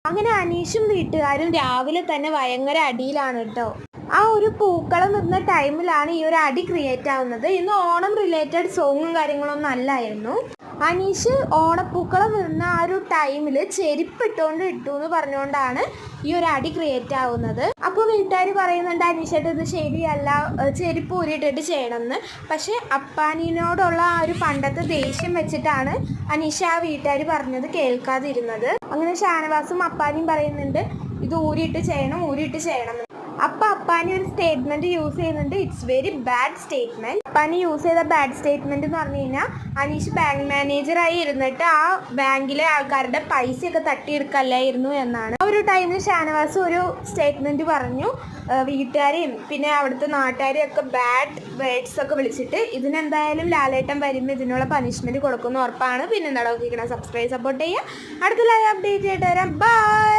അങ്ങനെ അനീഷും വീട്ടുകാരും രാവിലെ തന്നെ ഭയങ്കര അടിയിലാണ് കേട്ടോ. ആ ഒരു പൂക്കളം വരുന്ന ടൈമിലാണ് ഈ ഒരു അടി ക്രിയേറ്റ് ആവുന്നത്. ഇന്ന് ഓണം റിലേറ്റഡ് സോങ്ങും കാര്യങ്ങളൊന്നും അല്ലായിരുന്നു. അനീഷ് ഓണപ്പൂക്കളം വരുന്ന ആ ഒരു ടൈമിൽ ചെരുപ്പിട്ടുകൊണ്ട് ഇട്ടു എന്ന് പറഞ്ഞുകൊണ്ടാണ് ഈ ഒരു അടി ക്രിയേറ്റ് ആവുന്നത്. അപ്പോൾ വീട്ടുകാർ പറയുന്നുണ്ട് അനീഷേട്ട് ഇത് ശരിയല്ല, ചെരുപ്പ് ഊരിയിട്ടിട്ട് ചെയ്യണമെന്ന്. പക്ഷേ അപ്പാനിനോടുള്ള ആ ഒരു പണ്ടത്തെ ദേഷ്യം വെച്ചിട്ടാണ് അനീഷ ആ വീട്ടുകാർ പറഞ്ഞത് കേൾക്കാതിരുന്നത്. അങ്ങനെ ഷാനവാസും അപ്പാനിയും പറയുന്നുണ്ട് ഇത് ഊരിയിട്ട് ചെയ്യണം. അപ്പോൾ അപ്പാനി ഒരു സ്റ്റേറ്റ്മെൻറ്റ് യൂസ് ചെയ്യുന്നുണ്ട്. It's very bad statement. Appani use ചെയ്ത ബാഡ് സ്റ്റേറ്റ്മെൻറ്റ് എന്ന് പറഞ്ഞു കഴിഞ്ഞാൽ അനീഷ് ബാങ്ക് മാനേജറായി ഇരുന്നിട്ട് ആ ബാങ്കിലെ ആൾക്കാരുടെ പൈസയൊക്കെ തട്ടിയെടുക്കല്ലായിരുന്നു എന്നാണ്. ആ ഒരു ടൈമിൽ ഷാനവാസ് ഒരു സ്റ്റേറ്റ്മെൻറ്റ് പറഞ്ഞു. വീട്ടുകാരെയും പിന്നെ അവിടുത്തെ നാട്ടുകാരെയും ഒക്കെ ബാഡ് വേർഡ്സ് ഒക്കെ വിളിച്ചിട്ട് ഇതിനെന്തായാലും ലാലേട്ടൻ വരുമ്പോൾ ഇതിനുള്ള പനിഷ്മെൻറ്റ് കൊടുക്കുമെന്ന് ഉറപ്പാണ്. പിന്നെ എന്താ നോക്കിക്കണം, സബ്സ്ക്രൈബ് സപ്പോർട്ട് ചെയ്യുക. അടുത്ത ലൈവ് അപ്ഡേറ്റ് ആയിട്ട് വരാം. ബൈ.